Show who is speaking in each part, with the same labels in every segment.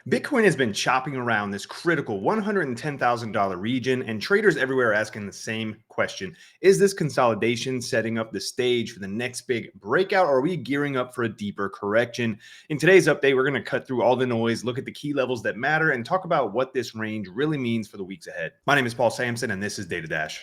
Speaker 1: Bitcoin has been chopping around this critical $110,000 region, and traders everywhere are asking the same question. Is this consolidation setting up the stage for the next big breakout, or are we gearing up for a deeper correction? In today's update, we're going to cut through all the noise, look at the key levels that matter, and talk about what this range really means for the weeks ahead. My name is Paul Sampson, and this is DataDash.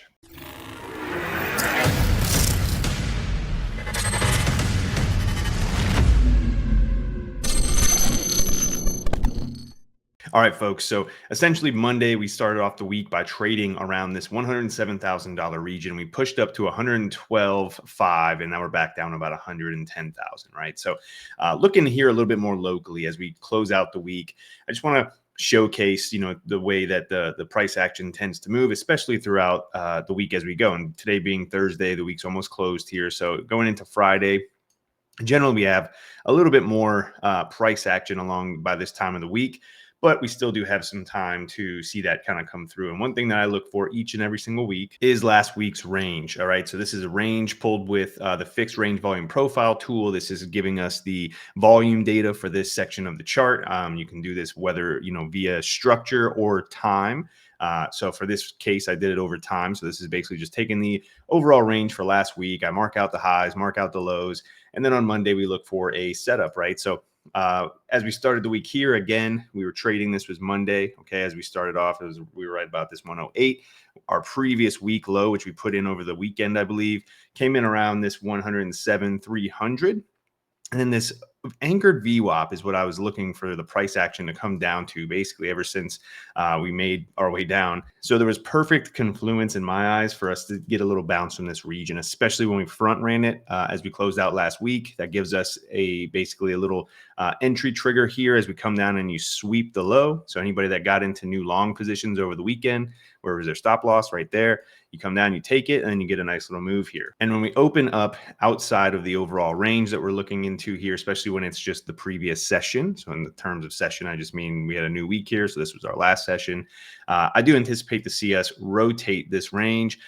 Speaker 1: All right, folks. So essentially Monday, we started off the week by trading around this $107,000 region. We pushed up to 112.5, and now we're back down about 110,000, right? So looking here a little bit more locally as we close out the week, I just want to showcase, the way that the price action tends to move, especially throughout the week as we go. And today being Thursday, the week's almost closed here. So going into Friday, generally we have a little bit more price action along by this time of the week, but we still do have some time to see that kind of come through. And one thing that I look for each and every single week is last week's range. All right. So this is a range pulled with the fixed range volume profile tool. This is giving us the volume data for this section of the chart. You can do this whether, via structure or time. So for this case, I did it over time. So this is basically just taking the overall range for last week. I mark out the highs, mark out the lows. And then on Monday, we look for a setup, right? So as we started the week here, again, we were trading. This was Monday. Okay. As we started off, we were right about this 108. Our previous week low, which we put in over the weekend, I believe, came in around this 107,300. And then this anchored VWAP is what I was looking for the price action to come down to basically ever since we made our way down. So there was perfect confluence in my eyes for us to get a little bounce from this region, especially when we front ran it as we closed out last week. That gives us basically a little entry trigger here as we come down and you sweep the low. So anybody that got into new long positions over the weekend, where was their stop loss right there, you come down, you take it, and then you get a nice little move here. And when we open up outside of the overall range that we're looking into here, especially when it's just the previous session. So in the terms of session, I just mean we had a new week here. So this was our last session. I do anticipate to see us rotate this range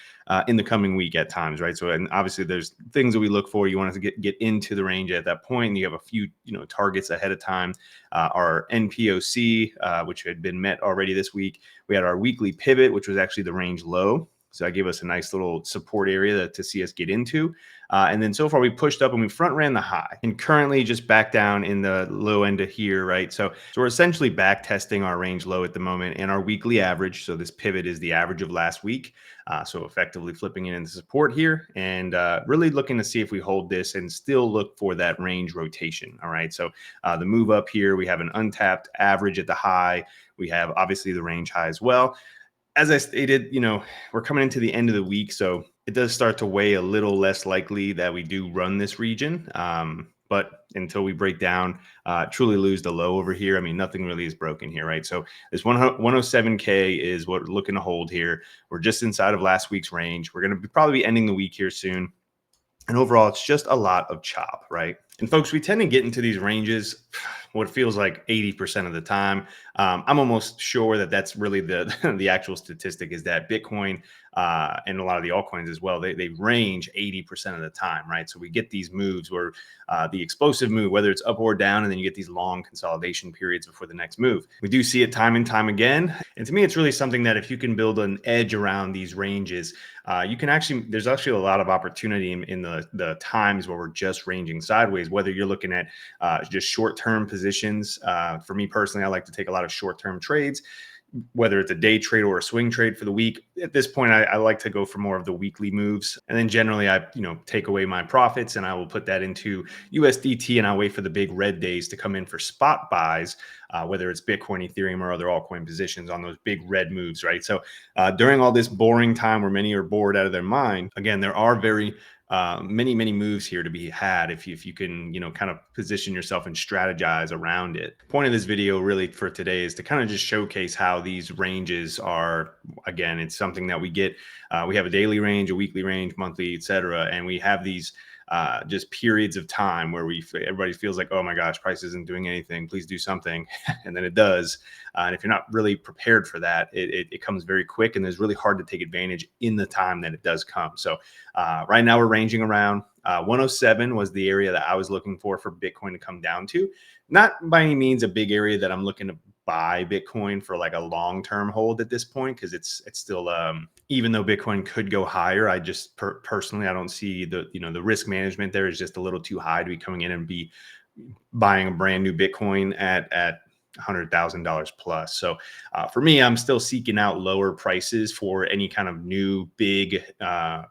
Speaker 1: in the coming week at times, right? So, and obviously there's things that we look for. You want to get into the range at that point, and you have a few, targets ahead of time. Our NPOC, which had been met already this week. We had our weekly pivot, which was actually the range low. So that gave us a nice little support area to see us get into. And then so far we pushed up and we front ran the high and currently just back down in the low end of here, right? So we're essentially back testing our range low at the moment and our weekly average. So this pivot is the average of last week. So effectively flipping it into support here and really looking to see if we hold this and still look for that range rotation. All right. So the move up here, we have an untapped average at the high. We have obviously the range high as well. As I stated, we're coming into the end of the week, so it does start to weigh a little less likely that we do run this region. But until we break down, truly lose the low over here, I mean, nothing really is broken here, right? So this 107K is what we're looking to hold here. We're just inside of last week's range. We're going to probably be ending the week here soon. And overall, it's just a lot of chop, right? And folks, we tend to get into these ranges what feels like 80% of the time. I'm almost sure that that's really the actual statistic is that Bitcoin and a lot of the altcoins as well, they range 80% of the time, right? So we get these moves where the explosive move, whether it's up or down, and then you get these long consolidation periods before the next move. We do see it time and time again. And to me, it's really something that if you can build an edge around these ranges, you can there's actually a lot of opportunity in the times where we're just ranging sideways, whether you're looking at just short-term positions. For me personally, I like to take a lot of short-term trades, whether it's a day trade or a swing trade for the week. At this point, I like to go for more of the weekly moves. And then generally I, take away my profits and I will put that into USDT and I'll wait for the big red days to come in for spot buys, whether it's Bitcoin, Ethereum, or other altcoin positions on those big red moves, right? So during all this boring time where many are bored out of their mind, again, there are very many moves here to be had if you can, kind of position yourself and strategize around it. The point of this video really for today is to kind of just showcase how these ranges are. Again, it's something that we get. We have a daily range, a weekly range, monthly, etc. And we have these just periods of time where everybody feels like, oh my gosh, price isn't doing anything, please do something. And then it does. And if you're not really prepared for that, it comes very quick and it's really hard to take advantage in the time that it does come. So right now we're ranging around 107 was the area that I was looking for Bitcoin to come down to. Not by any means a big area that I'm looking to buy Bitcoin for like a long-term hold at this point, because it's still even though Bitcoin could go higher, I just personally I don't see the risk management there is just a little too high to be coming in and be buying a brand new Bitcoin at $100,000 plus. So for me, I'm still seeking out lower prices for any kind of new big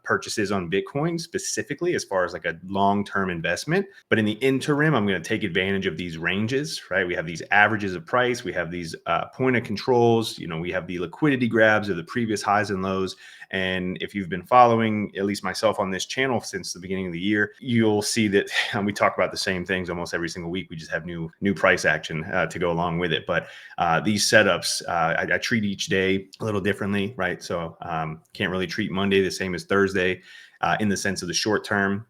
Speaker 1: purchases on Bitcoin, specifically as far as like a long-term investment. But in the interim, I'm going to take advantage of these ranges, right? We have these averages of price. We have these point of controls. We have the liquidity grabs of the previous highs and lows. And if you've been following at least myself on this channel since the beginning of the year, you'll see that we talk about the same things almost every single week. We just have new price action to go along with it. But these setups, I treat each day a little differently, right? So can't really treat Monday the same as Thursday in the sense of the short term.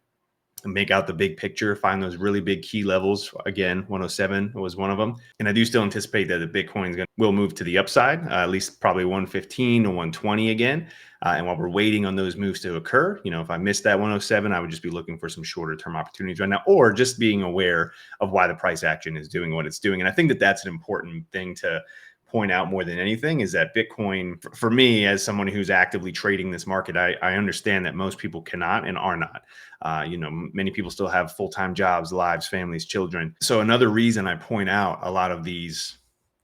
Speaker 1: Make out the big picture, find those really big key levels. Again, 107 was one of them. And I do still anticipate that the Bitcoin will move to the upside, at least probably 115 to 120 again. And while we're waiting on those moves to occur, if I missed that 107, I would just be looking for some shorter term opportunities right now, or just being aware of why the price action is doing what it's doing. And I think that that's an important thing to point out more than anything, is that Bitcoin, for me, as someone who's actively trading this market, I understand that most people cannot and are not. Many people still have full-time jobs, lives, families, children. So another reason I point out a lot of these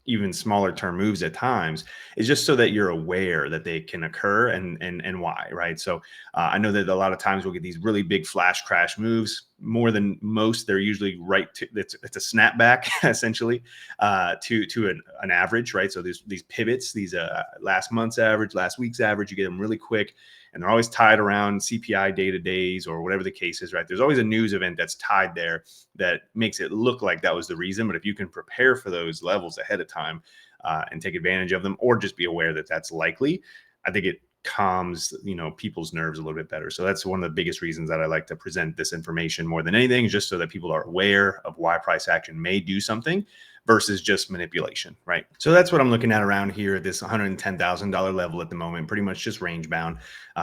Speaker 1: even smaller term moves at times is just so that you're aware that they can occur and why, right? So I know that a lot of times we'll get these really big flash crash moves. More than most, they're usually it's a snapback essentially to an average, right? So these pivots, these last month's average, last week's average, you get them really quick. And they're always tied around CPI data days or whatever the case is, right? There's always a news event that's tied there that makes it look like that was the reason. But if you can prepare for those levels ahead of time and take advantage of them, or just be aware that that's likely, I think it calms people's nerves a little bit better. So that's one of the biggest reasons that I like to present this information more than anything, just so that people are aware of why price action may do something versus just manipulation, right? So that's what I'm looking at around here at this $110,000 level at the moment, pretty much just range bound,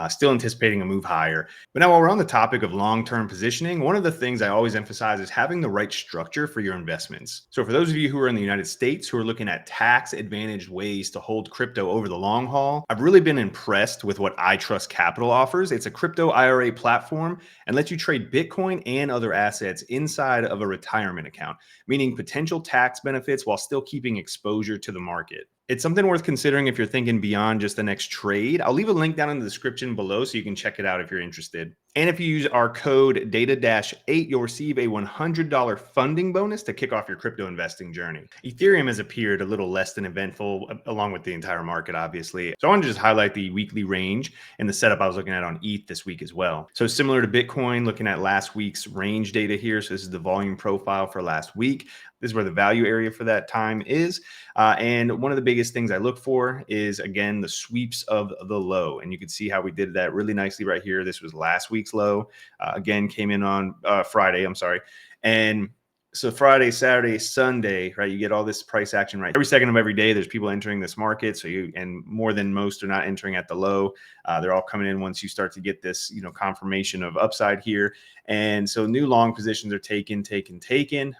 Speaker 1: still anticipating a move higher. But now while we're on the topic of long-term positioning, one of the things I always emphasize is having the right structure for your investments. So for those of you who are in the United States who are looking at tax advantaged ways to hold crypto over the long haul, I've really been impressed with what iTrust Capital offers. It's a crypto IRA platform and lets you trade Bitcoin and other assets inside of a retirement account, meaning potential tax benefits while still keeping exposure to the market. It's something worth considering if you're thinking beyond just the next trade. I'll leave a link down in the description below so you can check it out if you're interested. And if you use our code DataDash8, you'll receive a $100 funding bonus to kick off your crypto investing journey. Ethereum has appeared a little less than eventful, along with the entire market, obviously. So I want to just highlight the weekly range and the setup I was looking at on ETH this week as well. So similar to Bitcoin, looking at last week's range data here. So this is the volume profile for last week. This is where the value area for that time is. And one of the biggest things I look for is, again, the sweeps of the low. And you can see how we did that really nicely right here. This was last week's low. Again, came in on Friday, I'm sorry. And so Friday, Saturday, Sunday, right? You get all this price action, right? Every second of every day, there's people entering this market. So and more than most are not entering at the low. They're all coming in once you start to get this, confirmation of upside here. And so new long positions are taken.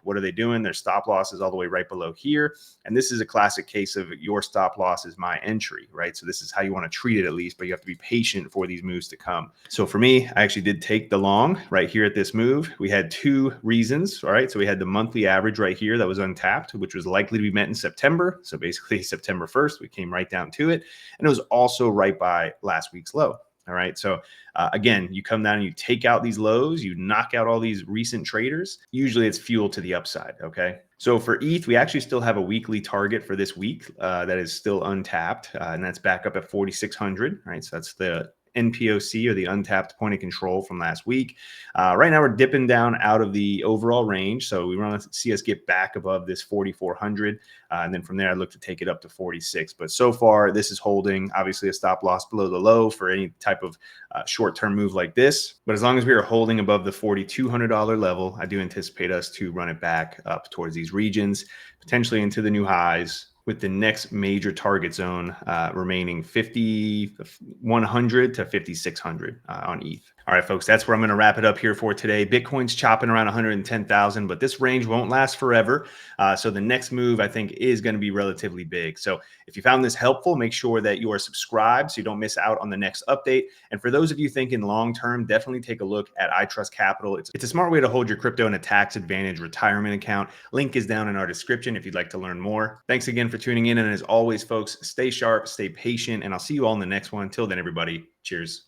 Speaker 1: What are they doing? Their stop loss is all the way right below here. And this is a classic case of your stop loss is my entry, right? So this is how you want to treat it at least, but you have to be patient for these moves to come. So for me, I actually did take the long right here at this move. We had two reasons, all right? So we had the monthly average right here that was untapped, which was likely to be met in September. So basically September 1st, we came right down to it. And it was also right by last week's low. All right. So again, you come down and you take out these lows, you knock out all these recent traders. Usually it's fuel to the upside. Okay. So for ETH, we actually still have a weekly target for this week that is still untapped. And that's back up at 4,600. Right. So that's the NPOC, or the untapped point of control from last week. Right now we're dipping down out of the overall range. So we want to see us get back above this 4,400. And then from there, I'd look to take it up to 46. But so far, this is holding, obviously, a stop loss below the low for any type of short-term move like this. But as long as we are holding above the $4,200 level, I do anticipate us to run it back up towards these regions, potentially into the new highs, with the next major target zone remaining 5,100 to 5,600 on ETH. All right, folks, that's where I'm going to wrap it up here for today. Bitcoin's chopping around 110,000, but this range won't last forever. So the next move, I think, is going to be relatively big. So if you found this helpful, make sure that you are subscribed so you don't miss out on the next update. And for those of you thinking long term, definitely take a look at iTrust Capital. It's a smart way to hold your crypto in a tax advantage retirement account. Link is down in our description if you'd like to learn more. Thanks again for tuning in. And as always, folks, stay sharp, stay patient, and I'll see you all in the next one. Until then, everybody, cheers.